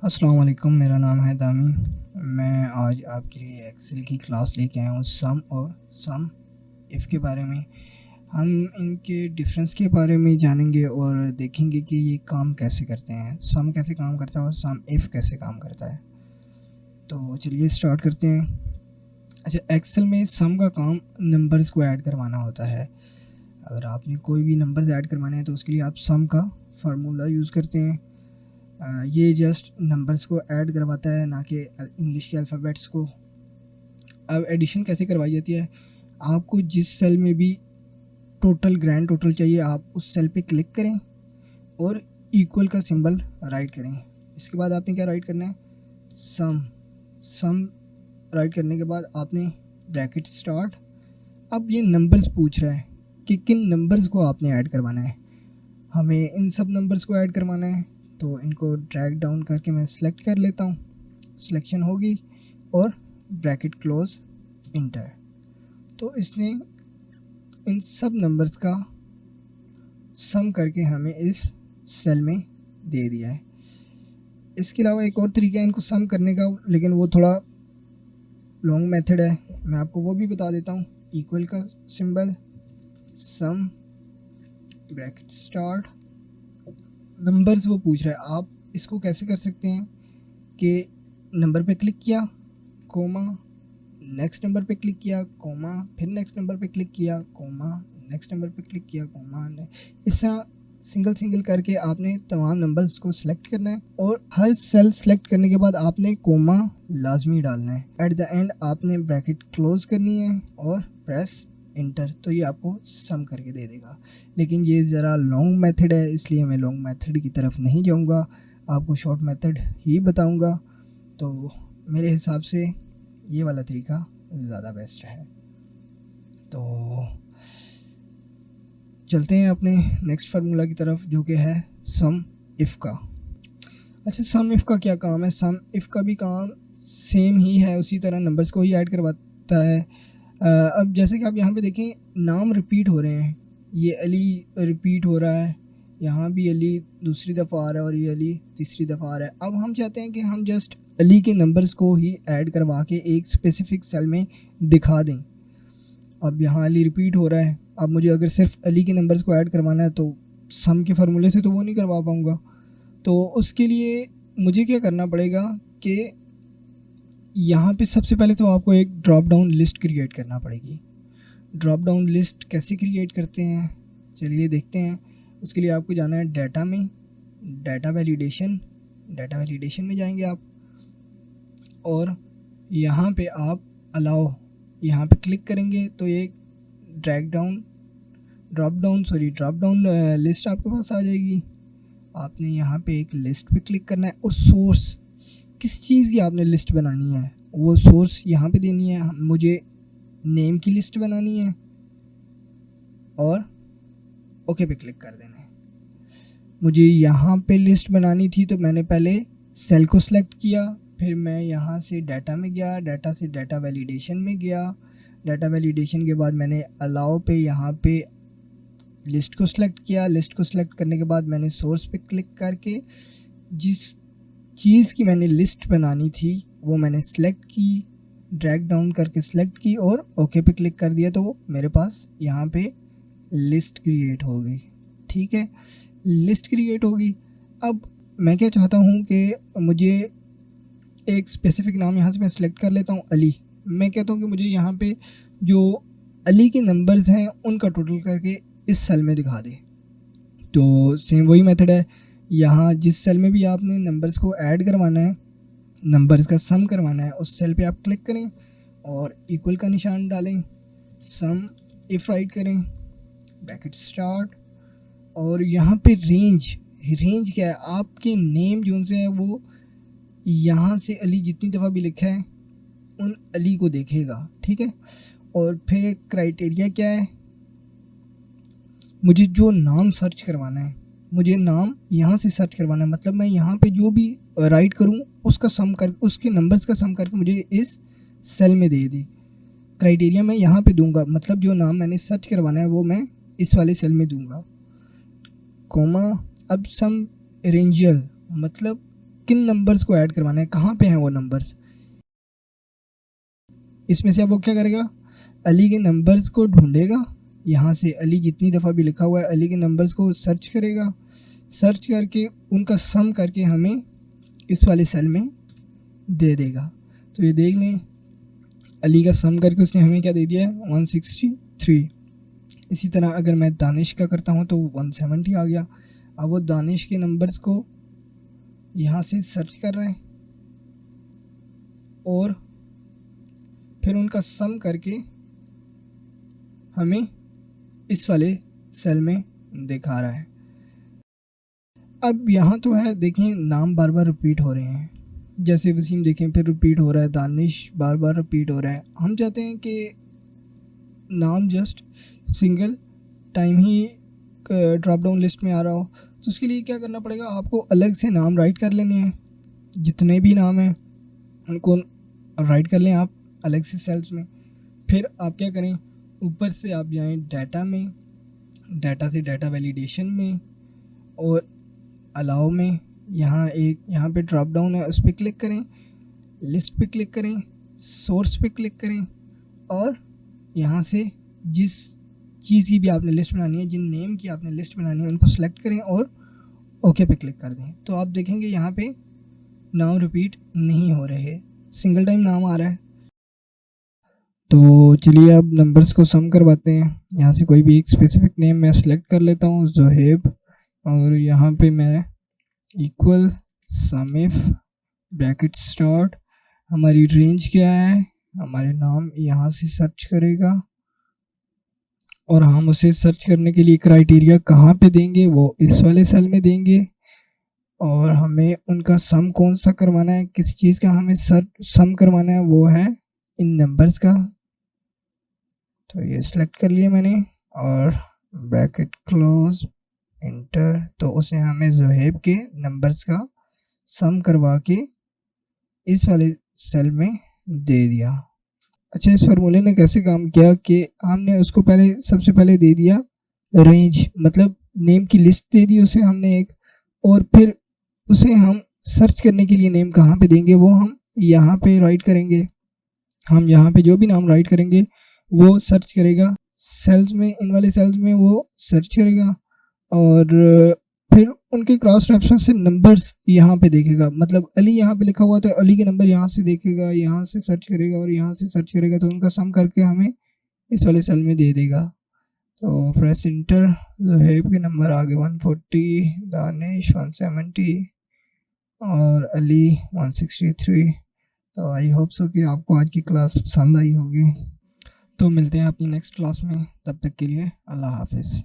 अस्सलाम वालेकुम, मेरा नाम है दामी। मैं आज आपके लिए एक्सेल की क्लास लेके आया हूँ सम और सम इफ़ के बारे में। हम इनके डिफरेंस के बारे में जानेंगे और देखेंगे कि ये काम कैसे करते हैं, सम कैसे काम करता है और सम इफ़ कैसे काम करता है। तो चलिए स्टार्ट करते हैं। अच्छा, एक्सेल में सम का काम नंबर्स को ऐड करवाना होता है। अगर आपने कोई भी नंबर्स ऐड करवाने हैं तो उसके लिए आप सम का फार्मूला यूज़ करते हैं। ये जस्ट नंबर्स को ऐड करवाता है, ना कि इंग्लिश के अल्फ़ाबेट्स को। अब एडिशन कैसे करवाई जाती है? आपको जिस सेल में भी टोटल ग्रैंड टोटल चाहिए, आप उस सेल पे क्लिक करें और इक्वल का सिंबल राइट करें। इसके बाद आपने क्या राइट करना है? सम राइट करने के बाद आपने ब्रैकेट स्टार्ट। अब ये नंबर्स पूछ रहा है कि किन नंबर्स को आपने ऐड करवाना है। हमें इन सब नंबर्स को ऐड करवाना है, तो इनको ड्रैग डाउन करके मैं सिलेक्ट कर लेता हूँ। सिलेक्शन होगी और ब्रैकेट क्लोज, इंटर। तो इसने इन सब नंबर्स का सम करके हमें इस सेल में दे दिया है। इसके अलावा एक और तरीका है इनको सम करने का, लेकिन वो थोड़ा लॉन्ग मेथड है, मैं आपको वो भी बता देता हूँ। इक्वल का सिंबल, सम, ब्रैकेट स्टार्ट, नंबर्स वो पूछ रहा है। आप इसको कैसे कर सकते हैं कि नंबर पे क्लिक किया, कोमा, नेक्स्ट नंबर पे क्लिक किया, कोमा, फिर नेक्स्ट नंबर पे क्लिक किया, कोमा, नेक्स्ट नंबर पे क्लिक किया, कोमा। इस तरह सिंगल करके आपने तमाम नंबर्स को सिलेक्ट करना है और हर सेल सेलेक्ट करने के बाद आपने कोमा लाजमी डालना है। एट द एंड आपने ब्रैकेट क्लोज करनी है और प्रेस इंटर। तो ये आपको सम करके दे देगा। लेकिन ये ज़रा लॉन्ग मेथड है, इसलिए मैं लॉन्ग मेथड की तरफ नहीं जाऊंगा, आपको शॉर्ट मेथड ही बताऊंगा। तो मेरे हिसाब से ये वाला तरीका ज़्यादा बेस्ट है। तो चलते हैं अपने नेक्स्ट फार्मूला की तरफ, जो कि है सम इफ़ का। अच्छा, सम इफ़ का क्या काम है? सम इफ़ का भी काम सेम ही है, उसी तरह नंबर्स को ही ऐड करवाता है। अब जैसे कि आप यहाँ पे देखें, नाम रिपीट हो रहे हैं। ये अली रिपीट हो रहा है, यहाँ भी अली दूसरी दफ़ा आ रहा है और ये अली तीसरी दफ़ा आ रहा है। अब हम चाहते हैं कि हम जस्ट अली के नंबर्स को ही ऐड करवा के एक स्पेसिफिक सेल में दिखा दें। अब यहाँ अली रिपीट हो रहा है, अब मुझे अगर सिर्फ अली के नंबर्स को ऐड करवाना है तो सम के फार्मूले से तो वो नहीं करवा पाऊँगा। तो उसके लिए मुझे क्या करना पड़ेगा कि यहाँ पे सबसे पहले तो आपको एक ड्रॉप डाउन लिस्ट क्रिएट करना पड़ेगी। ड्रॉप डाउन लिस्ट कैसे क्रिएट करते हैं, चलिए देखते हैं। उसके लिए आपको जाना है डाटा में, डाटा वैलिडेशन में जाएंगे आप और यहाँ पे आप अलाउ, यहाँ पे क्लिक करेंगे तो एक ड्रॉप डाउन लिस्ट आपके पास आ जाएगी। आपने यहाँ पे एक लिस्ट पे क्लिक करना है और सोर्स, किस चीज़ की आपने लिस्ट बनानी है वो सोर्स यहाँ पे देनी है। मुझे नेम की लिस्ट बनानी है और ओके पे क्लिक कर देना है। मुझे यहाँ पे लिस्ट बनानी थी तो मैंने पहले सेल को सिलेक्ट किया, फिर मैं यहाँ से डाटा में गया, डाटा से डाटा वैलिडेशन में गया। डाटा वैलिडेशन के बाद मैंने अलाउ पे यहाँ पे लिस्ट को सिलेक्ट किया। लिस्ट को सिलेक्ट करने के बाद मैंने सोर्स पे क्लिक करके जिस चीज़ की मैंने लिस्ट बनानी थी वो मैंने सिलेक्ट की, ड्रैग डाउन करके सिलेक्ट की और ओके पे क्लिक कर दिया, तो मेरे पास यहाँ पे लिस्ट क्रिएट हो गई। ठीक है, लिस्ट क्रिएट होगी। अब मैं क्या चाहता हूँ कि मुझे एक स्पेसिफिक नाम यहाँ से मैं सिलेक्ट कर लेता हूँ, अली। मैं कहता हूँ कि मुझे यहाँ पे जो अली के नंबर्स हैं उनका टोटल करके इस सेल में दिखा दे। तो सेम वही मेथड है, यहाँ जिस सेल में भी आपने नंबर्स को ऐड करवाना है, नंबर्स का सम करवाना है, उस सेल पे आप क्लिक करें और इक्वल का निशान डालें, सम इफ़ राइट करें, ब्रैकेट स्टार्ट। और यहाँ पे रेंज क्या है? आपके नेम जो से है वो यहाँ से अली जितनी दफ़ा भी लिखा है उन अली को देखेगा। ठीक है, और फिर क्राइटेरिया क्या है? मुझे जो नाम सर्च करवाना है, मुझे नाम यहाँ से सर्च करवाना है, मतलब मैं यहाँ पे जो भी राइट करूँ उसका सम कर, उसके नंबर्स का सम करके मुझे इस सेल में दे दे। क्राइटेरिया मैं यहाँ पे दूंगा, मतलब जो नाम मैंने सर्च करवाना है वो मैं इस वाले सेल में दूंगा, कोमा। अब सम रेंजियल मतलब किन नंबर्स को ऐड करवाना है, कहाँ पे हैं वो नंबर्स। इसमें से अब वो क्या करेगा, अली के नंबर्स को ढूंढेगा, यहाँ से अली जितनी दफ़ा भी लिखा हुआ है अली के नंबर्स को सर्च करेगा, सर्च करके उनका सम करके हमें इस वाले सेल में दे देगा। तो ये देख लें, अली का सम करके उसने हमें क्या दे दिया है, 163। इसी तरह अगर मैं दानिश का करता हूँ तो 170 आ गया। अब वो दानिश के नंबर्स को यहाँ से सर्च कर रहे हैं और फिर उनका सम करके हमें इस वाले सेल में दिखा रहा है। अब यहाँ तो है, देखें नाम बार बार रिपीट हो रहे हैं, जैसे वसीम देखें फिर रिपीट हो रहा है, दानिश बार बार रिपीट हो रहा है। हम चाहते हैं कि नाम जस्ट सिंगल टाइम ही ड्रॉप डाउन लिस्ट में आ रहा हो, तो उसके लिए क्या करना पड़ेगा, आपको अलग से नाम राइट कर लेने हैं। जितने भी नाम हैं उनको राइट कर लें आप अलग से सेल्स में। फिर आप क्या करें, ऊपर से आप जाएं डाटा में, डाटा से डाटा वैलिडेशन में और अलाउ में, यहाँ पे ड्रॉप डाउन है उस पर क्लिक करें, लिस्ट पे क्लिक करें, सोर्स पे क्लिक करें और यहाँ से जिस चीज़ की भी आपने लिस्ट बनानी है, जिन नेम की आपने लिस्ट बनानी है उनको सेलेक्ट करें और ओके पे क्लिक कर दें। तो आप देखेंगे यहाँ पे नाम रिपीट नहीं हो रहे, सिंगल टाइम नाम आ रहा है। तो चलिए अब नंबर्स को सम करवाते हैं। यहाँ से कोई भी एक स्पेसिफिक नेम मैं सेलेक्ट कर लेता हूँ, ज़ोहेब, और यहाँ पे मैं इक्वल समिफ ब्रैकेट स्टार्ट, हमारी रेंज क्या है, हमारे नाम यहाँ से सर्च करेगा और हम उसे सर्च करने के लिए क्राइटेरिया कहाँ पे देंगे, वो इस वाले सेल में देंगे। और हमें उनका सम कौन सा करवाना है, किस चीज़ का हमें सम करवाना है, वो है इन नंबर्स का। तो ये सिलेक्ट कर लिया मैंने और ब्रैकेट क्लोज इंटर, तो उसे हमें ज़ोहेब के नंबर्स का सम करवा के इस वाले सेल में दे दिया। अच्छा, इस फार्मूले ने कैसे काम किया कि हमने उसको सबसे पहले दे दिया रेंज, मतलब नेम की लिस्ट दे दी उसे हमने एक, और फिर उसे हम सर्च करने के लिए नेम कहाँ पे देंगे, वो हम यहाँ पे राइट करेंगे। हम यहाँ पे जो भी नाम राइट करेंगे वो सर्च करेगा सेल्स में, इन वाले सेल्स में वो सर्च करेगा और फिर उनके क्रॉस रेफरेंस से नंबर्स यहाँ पे देखेगा। मतलब अली यहाँ पे लिखा हुआ तो अली के नंबर यहाँ से देखेगा, यहाँ से सर्च करेगा और यहाँ से सर्च करेगा, तो उनका सम करके हमें इस वाले सेल में दे देगा। तो प्रेस इंटर, ज़ोहेब के नंबर आ गए 140, दानिश 170 और अली 163। तो आई होप सो कि आपको आज की क्लास पसंद आई होगी। तो मिलते हैं अपनी नेक्स्ट क्लास में, तब तक के लिए अल्लाह हाफिज़।